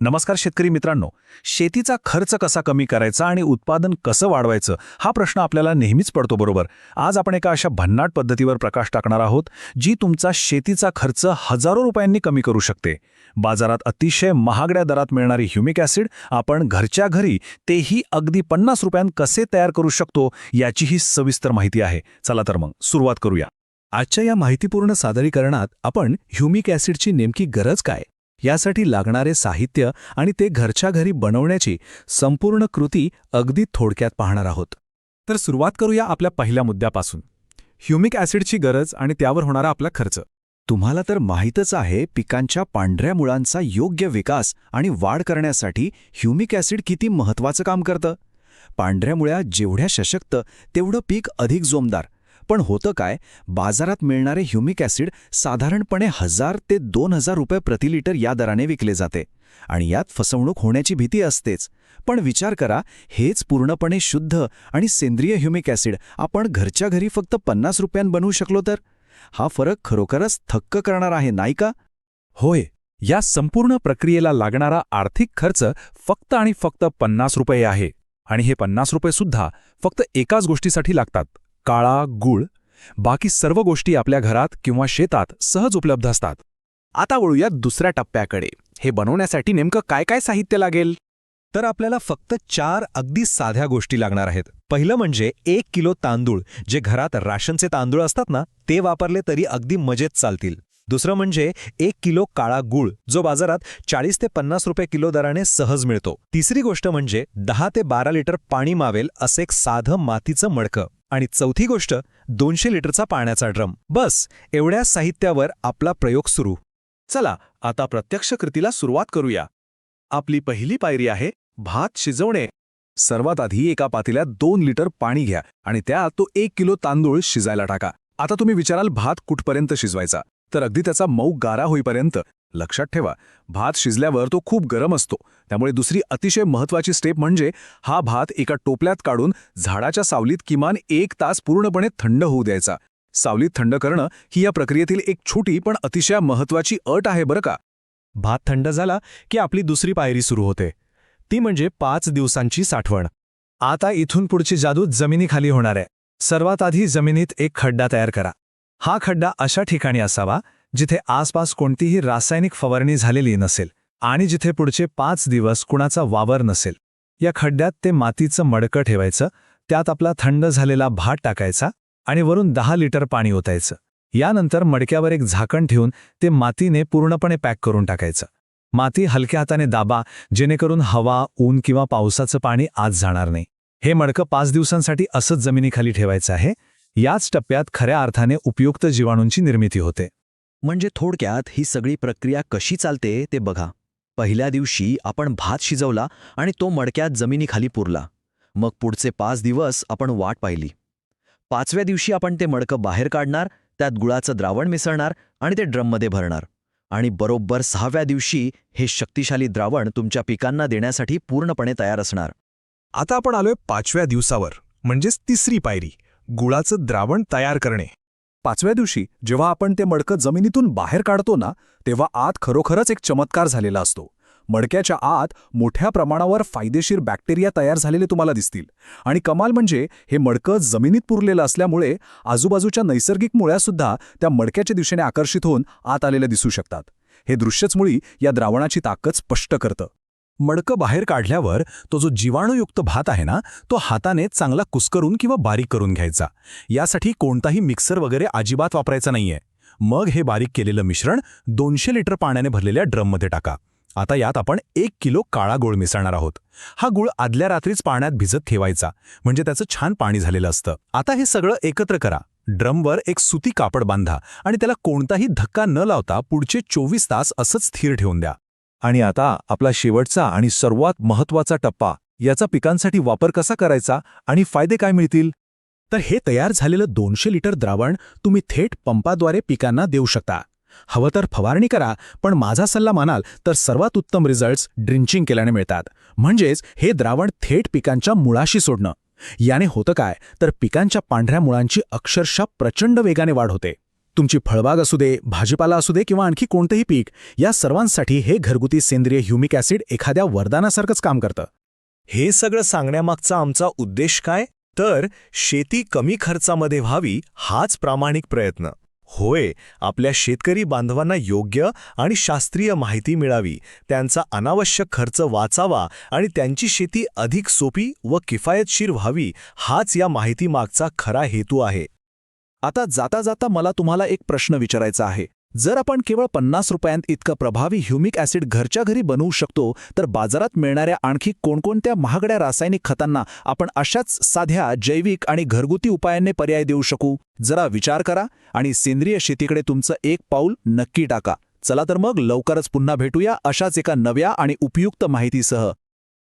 नमस्कार शेतकरी मित्रांनो. शेतीचा खर्च कसा कमी करायचा आणि उत्पादन कसं वाढवायचं हा प्रश्न आपल्याला नेहमीच पडतो, बरोबर. आज आपण एका अशा भन्नाट पद्धतीवर प्रकाश टाकणार आहोत जी तुमचा शेतीचा खर्च हजारो रुपयांनी कमी करू शकते. बाजारात अतिशय महागड्या दरात मिळणारी ह्युमिक ॲसिड आपण घरच्या घरी, तेही अगदी 50 रुपयांत कसे तयार करू शकतो याची ही सविस्तर माहिती आहे. चला तर मग सुरुवात करूया. आजच्या या माहितीपूर्ण सादरीकरणात आपण ह्युमिक ॲसिडची नेमकी गरज काय, यासाठी लागणारे साहित्य आणि ते घरच्या घरी बनवण्याची संपूर्ण कृती अगदी थोडक्यात पाहणार आहोत. तर सुरुवात करूया आपल्या पहिल्या मुद्द्यापासून, ह्युमिक ॲसिडची गरज आणि त्यावर होणारा आपला खर्च. तुम्हाला तर माहीतच आहे, पिकांच्या पांढऱ्या मुळांचा योग्य विकास आणि वाढ करण्यासाठी ह्युमिक ॲसिड किती महत्त्वाचं काम करतं. पांढऱ्या मुळ्या जेवढ्या सशक्त तेवढं पीक अधिक जोमदार. पण होतं काय, बाजारात मिळणारे ह्युमिक ॲसिड साधारणपणे 1000 ते 2000 रुपये प्रति लिटर या दराने विकले जाते आणि यात फसवणूक होण्याची भीती असतेच. पण विचार करा, हेच पूर्णपणे शुद्ध आणि सेंद्रिय ह्युमिक ॲसिड आपण घरच्या घरी फक्त 50 रुपयांत बनवू शकलो तर हा फरक खरोखरच थक्क करणार आहे, नाही का? होय, या संपूर्ण प्रक्रियेला लागणारा आर्थिक खर्च फक्त आणि फक्त 50 रुपये आहे. आणि हे 50 रुपये सुद्धा फक्त एकाच गोष्टीसाठी लागतात, काळा गूळ. बाकी सर्व गोष्टी आपल्या घरात किंवा शेतात सहज उपलब्ध असतात. आता वळूया दुसऱ्या टप्प्याकडे. हे बनवण्यासाठी नेमकं काय काय साहित्य लागेल? तर आपल्याला फक्त 4 अगदी साध्या गोष्टी लागणार आहेत. पहिलं म्हणजे 1 किलो तांदूळ, जे घरात राशनचे तांदूळ असतात ना, ते वापरले तरी अगदी मजेत चालतील. दुसरं म्हणजे 1 किलो काळा गूळ, जो बाजारात 40 ते 50 रुपये किलो दराने सहज मिळतो. तिसरी गोष्ट म्हणजे 10 ते 12 लिटर पाणी मावेल असं एक साधं मातीचं मडकं. आणि चौथी गोष्ट 200 लिटरचा पाण्याचा ड्रम. बस एवढ्या साहित्यावर आपला प्रयोग सुरू. चला आता प्रत्यक्ष कृतीला सुरुवात करूया. आपली पहिली पायरी आहे भात शिजवणे. सर्वात आधी एका पातेल्यात 2 लिटर पाणी घ्या आणि त्यात तो 1 किलो तांदूळ शिजायला टाका. आता तुम्ही विचाराल, भात कुठपर्यंत शिजवायचा? तर अगदी त्याचा मऊ गारा होईपर्यंत. लक्षात ठेवा, भात शिजल्यावर तो खूप गरम असतो. त्यामुळे दुसरी अतिशय महत्त्वाची स्टेप म्हणजे हा भात एका टोपल्यात काढून झाडाच्या सावलीत किमान 1 तास पूर्णपणे थंड होऊ द्यायचा. सावलीत थंड करणं ही या प्रक्रियेतील एक छोटी पण अतिशय महत्त्वाची अट आहे, बरं का. भात थंड झाला की आपली दुसरी पायरी सुरू होते, ती म्हणजे 5 दिवसांची साठवण. आता इथून पुढची जादू जमिनीखाली होणार आहे. सर्वात आधी जमिनीत एक खड्डा तयार करा. हा खड्डा अशा ठिकाणी असावा जिथे आसपास कोणतीही रासायनिक फवारणी झालेली नसेल आणि जिथे पुढचे 5 दिवस कुणाचा वावर नसेल. या खड्ड्यात ते मातीचं मडकं ठेवायचं, त्यात आपला थंड झालेला भात टाकायचा आणि वरून 10 लिटर पाणी ओतायचं. यानंतर मडक्यावर एक झाकण ठेवून ते मातीने पूर्णपणे पॅक करून टाकायचं. माती हलक्या हाताने दाबा, जेणेकरून हवा, ऊन किंवा पावसाचं पाणी आत जाणार नाही. हे मडकं 5 दिवसांसाठी असंच जमिनीखाली ठेवायचं आहे. याच टप्प्यात खऱ्या अर्थाने उपयुक्त जीवाणूंची निर्मिती होते. म्हणजे थोडक्यात ही सगळी प्रक्रिया कशी चालते ते बघा. पहिल्या दिवशी आपण भात शिजवला आणि तो मडक्यात जमिनीखाली पुरला. मग पुढचे 5 दिवस आपण वाट पाहिली. 5व्या दिवशी आपण ते मडकं बाहेर काढणार, त्यात गुळाचं द्रावण मिसळणार आणि ते ड्रममध्ये भरणार. आणि बरोबर 6व्या दिवशी हे शक्तिशाली द्रावण तुमच्या पिकांना देण्यासाठी पूर्णपणे तयार असणार. आता आपण आलोय 5व्या दिवसावर, म्हणजेच तिसरी पायरी, गुळाचं द्रावण तयार करणे. 5व्या दिवशी जेव्हा आपण ते मडकं जमिनीतून बाहेर काढतो ना, तेव्हा आत खरोखरच एक चमत्कार झालेला असतो. मडक्याच्या आत मोठ्या प्रमाणावर फायदेशीर बॅक्टेरिया तयार झालेले तुम्हाला दिसतील. आणि कमाल म्हणजे हे मडकं जमिनीत पुरलेलं असल्यामुळे आजूबाजूच्या नैसर्गिक मुळ्यासुद्धा त्या मडक्याच्या दिशेने आकर्षित होऊन आत आलेले दिसू शकतात. हे दृश्यच मुळी या द्रावणाची ताकद स्पष्ट करतं. मडकं बाहेर काढल्यावर तो जो जीवाणुयुक्त भात आहे ना, तो हाताने चांगला कुस्करून किंवा बारीक करून घ्यायचा. यासाठी कोणताही मिक्सर वगैरे अजिबात वापरायचा नाहीये. मग हे बारीक केलेलं मिश्रण 200 लिटर पाण्याने भरलेल्या ड्रममध्ये टाका. आता यात आपण 1 किलो काळा गूळ मिसळणार आहोत. हा गूळ आदल्या रात्रीच पाण्यात भिजत ठेवायचा, म्हणजे त्याचं छान पाणी झालेलं असतं. आता हे सगळं एकत्र करा. ड्रमवर एक सुती कापड बांधा आणि त्याला कोणताही धक्का न लावता पुढचे 24 तास असंच स्थिर ठेवून द्या. आणि आता आपला शेवटचा आणि सर्वात महत्त्वाचा टप्पा, याचा पिकांसाठी वापर कसा करायचा आणि फायदे काय मिळतील? तर हे तयार झालेलं 200 लिटर द्रावण तुम्ही थेट पंपाद्वारे पिकांना देऊ शकता. हवं तर फवारणी करा, पण माझा सल्ला मानाल तर सर्वात उत्तम रिझल्ट्स ड्रिंचिंग केल्याने मिळतात. म्हणजेच हे द्रावण थेट पिकांच्या मुळाशी सोडणं. याने होतं काय, तर पिकांच्या पांढऱ्या मुळांची अक्षरशः प्रचंड वेगाने वाढ होते. तुमची फळबाग असू दे, भाजीपाला असू दे किंवा आणखी कोणतंही पीक, या सर्वांसाठी हे घरगुती सेंद्रिय ह्युमिक ॲसिड एखाद्या वरदानासारखंच काम करतं. हे सगळं सांगण्यामागचा आमचा उद्देश काय? तर शेती कमी खर्चामध्ये व्हावी हाच प्रामाणिक प्रयत्न. होय, आपल्या शेतकरी बांधवांना योग्य आणि शास्त्रीय माहिती मिळावी, त्यांचा अनावश्यक खर्च वाचावा आणि त्यांची शेती अधिक सोपी व किफायतशीर व्हावी, हाच या माहितीमागचा खरा हेतू आहे. आता जाता जाता मला तुम्हाला एक प्रश्न विचारायचा आहे. जर आपण केवळ 50 रुपयांत इतकं प्रभावी ह्युमिक ॲसिड घरच्या घरी बनवू शकतो, तर बाजारात मिळणाऱ्या आणखी कोणकोणत्या महागड्या रासायनिक खतांना आपण अशाच साध्या जैविक आणि घरगुती उपायांनी पर्याय देऊ शकू? जरा विचार करा आणि सेंद्रिय शेतीकडे तुमचं एक पाऊल नक्की टाका. चला तर मग लवकरच पुन्हा भेटूया अशाच एका नव्या आणि उपयुक्त माहितीसह.